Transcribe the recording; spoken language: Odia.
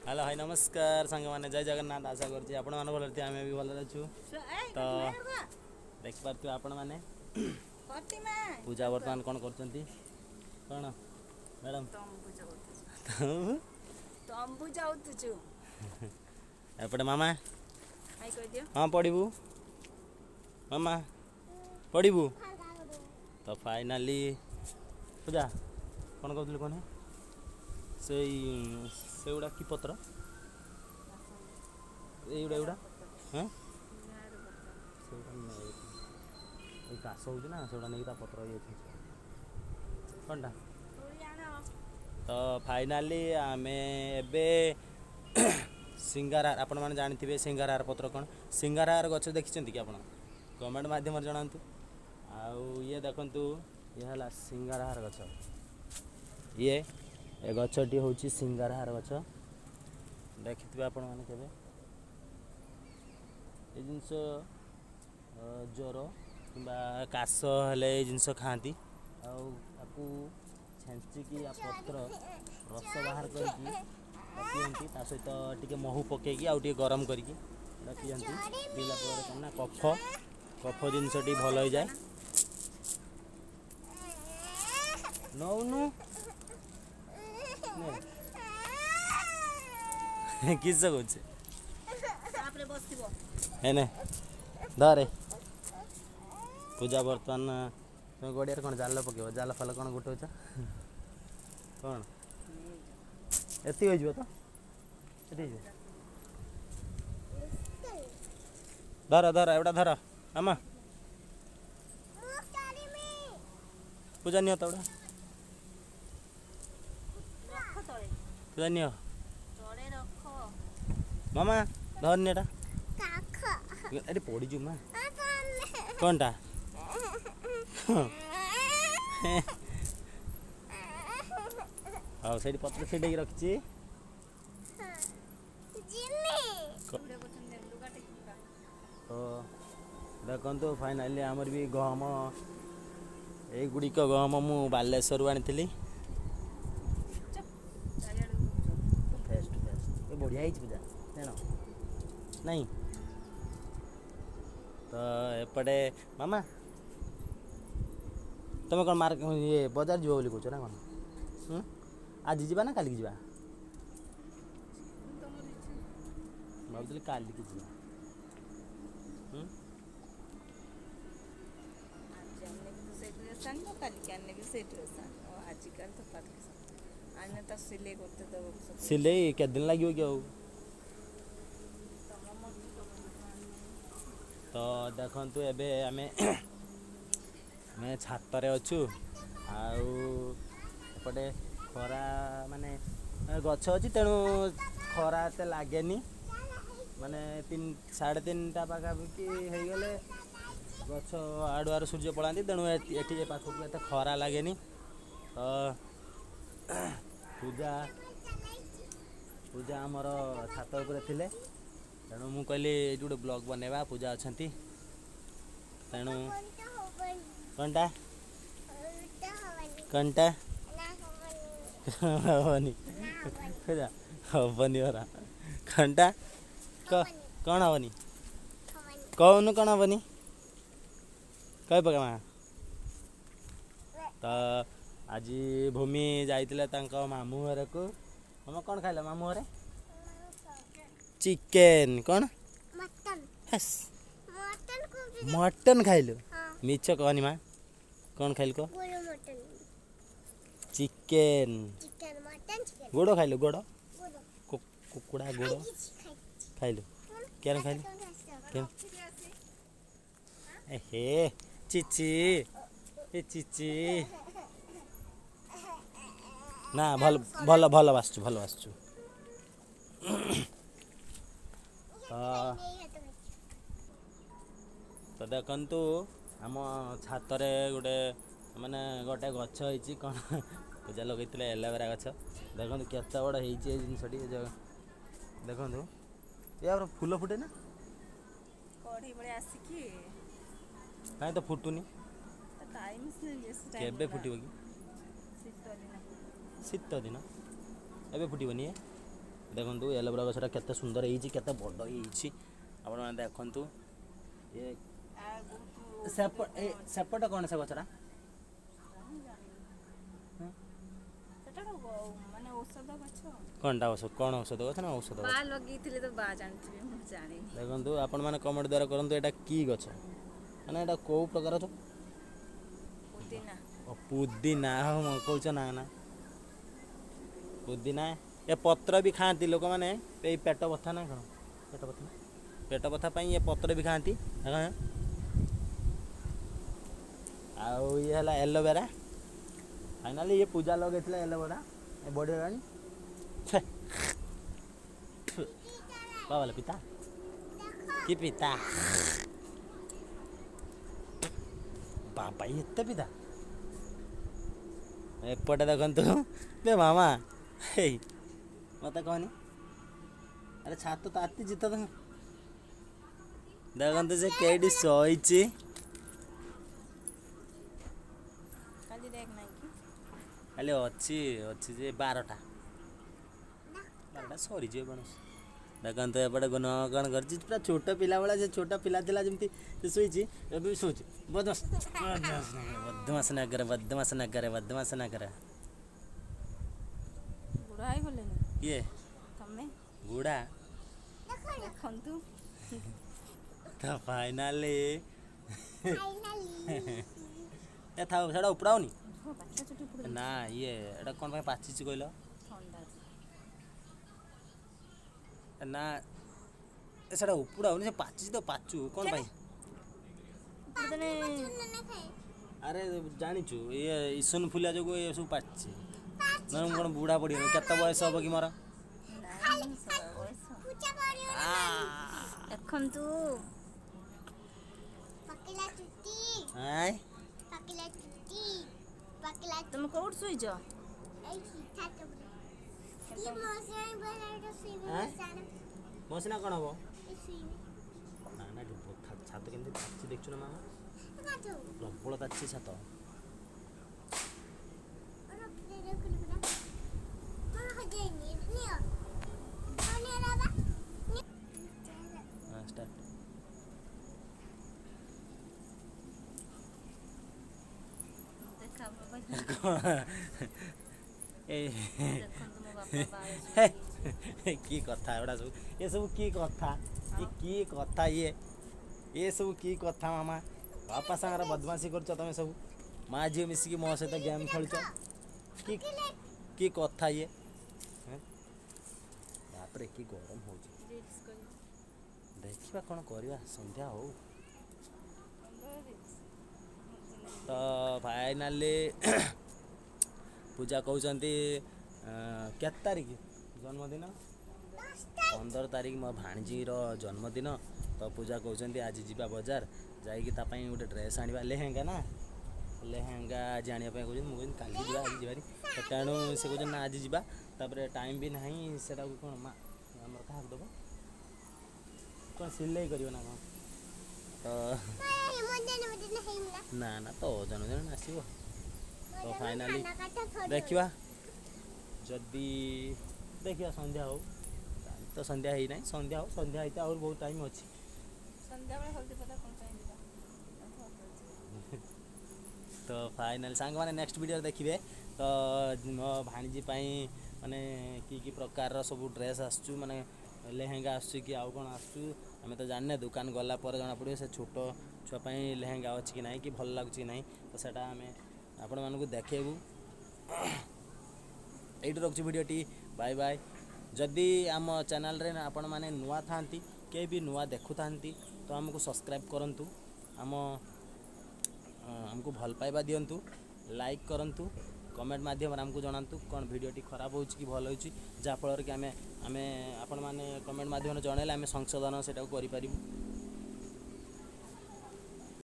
हेलो हाय नमस्कार सांग मैंने जय जगन्नाथ आशा करছি ଆପଣ ମାନେ ଭଲ ଥିବେ ଆମେ ବି ଭଲରେ ଅଛୁ ତ ଦେଖିପାରୁଥିବେ ଆପଣ ମାନେ ପୂଜା ବର୍ତ୍ତମାନ କ'ଣ କରୁଛନ୍ତି କ'ଣ ମ୍ୟାଡ଼ାମ ଏପଟେ ମାମା ହଁ ପଢ଼ିବୁ ମାମା ପଢ଼ିବୁ ତ ଫାଇନାଲି ପୂଜା କ'ଣ କହୁଥିଲି କହନି ସେଗୁଡ଼ା କି ପତ୍ର ଏଇଗୁଡ଼ା ଏଗୁଡ଼ା ହଁ ସେଗୁଡ଼ା ଏଇ କାଶ ହେଉଛି ନା ସେଗୁଡ଼ା ନେଇକି ତା ପତ୍ର ଇଏ କ'ଣଟା ତ ଫାଇନାଲି ଆମେ ଏବେ ସିଙ୍ଗାରହାର ଆପଣମାନେ ଜାଣିଥିବେ ସିଙ୍ଗାରହାର ପତ୍ର କ'ଣ ସିଙ୍ଗାରହାର ଗଛ ଦେଖିଛନ୍ତି କି ଆପଣ କମେଣ୍ଟ ମାଧ୍ୟମରେ ଜଣାନ୍ତୁ ଆଉ ଇଏ ଦେଖନ୍ତୁ ଇଏ ହେଲା ସିଙ୍ଗାରହାର ଗଛ ଏ ଗଛଟି ହେଉଛି ସିଙ୍ଗାରହାର ଗଛ ଦେଖିଥିବେ ଆପଣମାନେ କେବେ ଏ ଜିନିଷ ଜ୍ୱର କିମ୍ବା କାଶ ହେଲେ ଏ ଜିନିଷ ଖାଆନ୍ତି ଆଉ ତାକୁ ଛେଞ୍ଚିକି ପତ୍ର ରସ ବାହାର କରିକି ପିଅନ୍ତି ତା ସହିତ ଟିକେ ମହୁ ପକାଇକି ଆଉ ଟିକେ ଗରମ କରିକି ପିଅନ୍ତି ପିଇଲା ପରେ କ'ଣ ନା କଫ ଜିନିଷଟି ଭଲ ହେଇଯାଏ ନଉନୁ କିସ କହୁଛେ ହେନେ ଧରେ ପୂଜା ବର୍ତ୍ତମାନ ତୁମେ ଗଡ଼ିଆରେ କ'ଣ ଜାଲ ପକାଇବ ଜାଲ ଫାଲ କ'ଣ ଗୋଟଉଛ କ'ଣ ଏତିକି ହେଇଯିବ ତ ଏଠି ହେଇଯିବ ଧର ଧର ଏଗୁଡ଼ା ଧର ମାମା ପୂଜା ନିଅ ତ ଏଗୁଡ଼ା ପୂଜା ନିଅ ମାମା ଧରନି ଏଟା ଏଠି ପଡ଼ିଯିବୁ ମା କ'ଣଟା ହଉ ସେଇଠି ପତ୍ର ଛିଡ଼େଇକି ରଖିଛି ତ ଦେଖନ୍ତୁ ଫାଇନାଲି ଆମର ବି ଗହମ ଏଇଗୁଡ଼ିକ ଗହମ ମୁଁ ବାଲେଶ୍ୱରରୁ ଆଣିଥିଲି ବଢ଼ିଆ ହେଇଛି ପୂଜା ଜାଣ ନାଇଁ ତ ଏପଟେ ମାମା ତୁମେ କ'ଣ ଇଏ ବଜାର ଯିବ ବୋଲି କହୁଛ ନା କ'ଣ ଆଜି ଯିବା ନା କାଲିକି ଯିବା ଭାବୁଥିଲି କାଲିକି ଯିବା ସିଲେଇ କେତେ ଦିନ ଲାଗିବ କି ଆଉ ତ ଦେଖନ୍ତୁ ଏବେ ଆମେ ଛାତରେ ଅଛୁ ଆଉ ଏପଟେ ଖରା ମାନେ ଗଛ ଅଛି ତେଣୁ ଖରା ଏତେ ଲାଗେନି ମାନେ 3:30 ପାଖାପାଖି ହେଇଗଲେ ଗଛ ଆଡ଼ୁଆରୁ ସୂର୍ଯ୍ୟ ପଳାନ୍ତି ତେଣୁ ଏଠି ପାଖକୁ ଏତେ ଖରା ଲାଗେନି ତ ପୂଜା ଆମର ଛାତ ଉପରେ ଥିଲେ ତେଣୁ ମୁଁ କହିଲି ଏଇଠି ଗୋଟେ ବ୍ଲଗ୍ ବନେଇବା ପୂଜା ଅଛନ୍ତି ତେଣୁ କ'ଣଟା ହବନି ହବନି ପରା ଘଣ୍ଟା କ'ଣ ହବନି କହୁନୁ କ'ଣ ହବନି କହି ପକା ମା ତ ଆଜି ଭୂମି ଯାଇଥିଲେ ତାଙ୍କ ମାମୁଁ ଘରକୁ ମାମା କ'ଣ ଖାଇଲ ମାମୁଁ ଘରେ ଚିକେନ୍ କ'ଣ ମଟନ୍ ଖାଇଲୁ ମିଛ କହନି ମା କ'ଣ ଖାଇଲୁ କହ ଚିକେନ୍ ଗୋଡ଼ ଖାଇଲୁ ଗୋଡ଼ କୁକୁଡ଼ା ଗୋଡ଼ ଖାଇଲୁ କେନ ଖାଇଲୁ ହେ ଚିଚି ଏ ଚିଚି ନା ଭଲ ବାସୁଛୁ ତ ଦେଖନ୍ତୁ ଆମ ଛାତରେ ଗୋଟେ ଗଛ ହେଇଛି କ'ଣ ପୂଜା ଲଗେଇଥିଲେ ଏଲୋଭେରା ଗଛ ଦେଖନ୍ତୁ କେତେ ବଡ଼ ହେଇଛି ଏ ଜିନିଷଟି ଦେଖନ୍ତୁ ୟାର ଫୁଲ ଫୁଟେ ନା କାହିଁ ତ ଫୁଟୁନି କେବେ ଫୁଟିବ କି ଶୀତ ଦିନ ଏବେ ଫୁଟିବନି ଦେଖନ୍ତୁ ଏଲୋଭେରା ଗଛଟା କେତେ ସୁନ୍ଦର ହେଇଛି, କେତେ ବଡ଼ ହେଇଛି ଆପଣମାନେ ଦେଖନ୍ତୁ। ଏ ସେପଟେ କ'ଣ ସେ ଗଛଟା ମାନେ ଔଷଧ ଗଛ। କ'ଣଟା ଔଷଧ, କ'ଣ ଔଷଧ ଗଛ ନା ଔଷଧ ଗଛ? ଲଗେଇଥିଲେ ତ ବା ଜାଣିଥିବେ, ମୁଁ ଜାଣିନି। ଦେଖନ୍ତୁ ଆପଣମାନେ କମେଣ୍ଟ ଦ୍ୱାରା କରନ୍ତୁ ଏଇଟା କି ଗଛ, ମାନେ ଏଇଟା କେଉଁ ପ୍ରକାର ଗଛ? ପୁଦିନା। ପୁଦିନା। ହଁ କହୁଛ ନା ନା ପୁଦିନା। ଏ ପତ୍ର ବି ଖାଆନ୍ତି ଲୋକମାନେ, ଏଇ ପେଟ ବଥା ନା କ'ଣ, ପେଟ ବଥା ପାଇଁ ଏ ପତ୍ର ବି ଖାଆନ୍ତି। ଆଉ ଇଏ ହେଲା ଏଲୋଭେରା। ଫାଇନାଲି ଇଏ ପୂଜା ଲଗେଇଥିଲା ଏଲୋଭେରା, ଏ ବଢ଼ିଗଲାଣି। ବାବା ପିତା କି ପିତା ବାବା ଏତେ ପିତା। ଏପଟେ ଦେଖନ୍ତୁ ବେ ମାମା, ହେଇ ମୋତେ କହନି, ଆରେ ଛାତ ତାତି ଜିତ ଦେଖନ୍ତୁ ସେ କେଇଟି ଶୋଇଛି। ଖାଲି ଅଛି ଯେ 12ଟା ସରିଯିବ ଗଣେଶ। ଦେଖନ୍ତୁ ଏପଟେ ଗୁଣ କ'ଣ କରିଛି, ପୁରା ଛୋଟ ପିଲା ଭଳିଆ, ସେ ଛୋଟ ପିଲା ଥିଲା ଯେମିତି ସେ ଶୋଇଛି, ଏବେ ବି ଶୋଇଛି। ବଦମାସ ନାଗରେ ବୁଢ଼ା ହେଇଗଲେଣି। କିଏ ତମେ ବୁଢ଼ା? ଦେଖନ୍ତୁ ତ ଫାଇନାଲି ଏ ଥାଉ, ସେଟା ଉପଡ଼ାଉନି ନା। ଇଏ ଏଇଟା କ'ଣ ପାଇଁ ପାଚିଛି କହିଲ? ନା ସେଟା ଉପୁଡ଼ାଉନି, ସେ ପାଚିଛି ତ। ପାଚୁ କ'ଣ ପାଇଁ? ଆରେ ଜାଣିଛୁ ଇଏ ଇସନ ଫୁଲିଆ ଯୋଗୁଁ ଏ ସବୁ ପାଚିଛି। ନହେଲେ ମୁଁ କ'ଣ ବୁଢ଼ା ପଡ଼ିଗଲି? କେତେ ବୟସ ହେବ କି ମୋର? ଦେଖନ୍ତୁ ତମେ କୋଉଠି ଶୋଇଛ? ମସିନା କ'ଣ ହବ? ନା ନା ଛାତ କେମିତି ତାତିଛି ଦେଖୁଛୁ ନା ମାମା, ପ୍ରବଳ ତାତିଛି ଛାତ। କି କଥା ଏଗୁଡ଼ା ସବୁ, ଏସବୁ କି କଥା, କି କଥା ଏ ସବୁ କି କଥା ମାମା? ବାପା ସାଙ୍ଗରେ ବଦମାସି କରୁଛ ତମେ ସବୁ, ମା ଝିଅ ମିଶିକି ମୋ ସହିତ ଗେମ୍ ଖେଳୁଛ। କି କଥା ଇଏ? ତାପରେ କି ଗରମ ହେଉଛି, ଦେଖିବା କ'ଣ କରିବା, ସନ୍ଧ୍ୟା ହଉ। ତ ଫାଇନାଲି ପୂଜା କହୁଛନ୍ତି କେତେ ତାରିଖ ଜନ୍ମଦିନ? 15 ତାରିଖ ମୋ ଭାଣିଜୀର ଜନ୍ମଦିନ। ତ ପୂଜା କହୁଛନ୍ତି ଆଜି ଯିବା ବଜାର, ଯାଇକି ତା ପାଇଁ ଗୋଟେ ଡ୍ରେସ୍ ଆଣିବା, ଲେହେଙ୍ଗା ନା, ଲେହେଙ୍ଗା ଆଜି ଆଣିବା ପାଇଁ କହୁଛନ୍ତି। ମୁଁ କହୁଛନ୍ତି କାଲି ଯିବା, ଆଜି ଯିବାରି। ତେଣୁ ସେ କହୁଛନ୍ତି ନା ଆଜି ଯିବା। ତାପରେ ଟାଇମ୍ ବି ନାହିଁ, ସେଟାକୁ କ'ଣ ମା ଆମର କାହାକୁ ଦେବ, କ'ଣ ସିଲେଇ କରିବ ନା କ'ଣ? ତ ନା ନା ତ ଜନ୍ମଦିନ ଆସିବ। ତ ଫାଇନାଲି ଦେଖିବା, ଯଦି ଦେଖିବା ସନ୍ଧ୍ୟା ହଉ। ତ ସନ୍ଧ୍ୟା ହେଇନାହିଁ, ସନ୍ଧ୍ୟା ହଉ, ସନ୍ଧ୍ୟା ହେଇତେ ଆହୁରି ବହୁତ ଟାଇମ୍ ଅଛି। ତ ଫାଇନାଲି ସାଙ୍ଗମାନେ ନେକ୍ସଟ ଭିଡ଼ିଓରେ ଦେଖିବେ। ତ ମୋ ଭାଣିଜୀ ପାଇଁ ମାନେ କି ପ୍ରକାରର ସବୁ ଡ୍ରେସ୍ ଆସୁଛୁ, ମାନେ ଲେହେଙ୍ଗା ଆସୁଛି କି ଆଉ କ'ଣ ଆସୁଛୁ ଆମେ ତ ଜାଣିନେ, ଦୋକାନ ଗଲା ପରେ ଜଣାପଡ଼ିବ ସେ ଛୋଟ ଛୁଆ ପାଇଁ ଲେହେଙ୍ଗା ଅଛି କି ନାହିଁ, କି ଭଲ ଲାଗୁଛି କି ନାହିଁ। ତ ସେଇଟା ଆମେ ଆପଣମାନଙ୍କୁ ଦେଖେଇବୁ। ଏଇଠି ରଖୁଛି ଭିଡ଼ିଓଟି, ବାଏ ବାଏ। ଯଦି ଆମ ଚ୍ୟାନେଲରେ ଆପଣମାନେ ନୂଆ ଥାଆନ୍ତି, କେହି ବି ନୂଆ ଦେଖୁଥାନ୍ତି, ତ ଆମକୁ ସବସ୍କ୍ରାଇବ୍ କରନ୍ତୁ, ଆମକୁ ଭଲ ପାଇବା ଦିଅନ୍ତୁ, ଲାଇକ୍ କରନ୍ତୁ, କମେଣ୍ଟ ମାଧ୍ୟମରେ ଆମକୁ ଜଣାନ୍ତୁ କ'ଣ ଭିଡ଼ିଓଟି ଖରାପ ହେଉଛି କି ଭଲ ହେଉଛି, ଯାହାଫଳରେ କି ଆମେ ଆପଣମାନେ କମେଣ୍ଟ ମାଧ୍ୟମରେ ଜଣାଇଲେ ଆମେ ସଂଶୋଧନ ସେଇଟାକୁ କରିପାରିବୁ।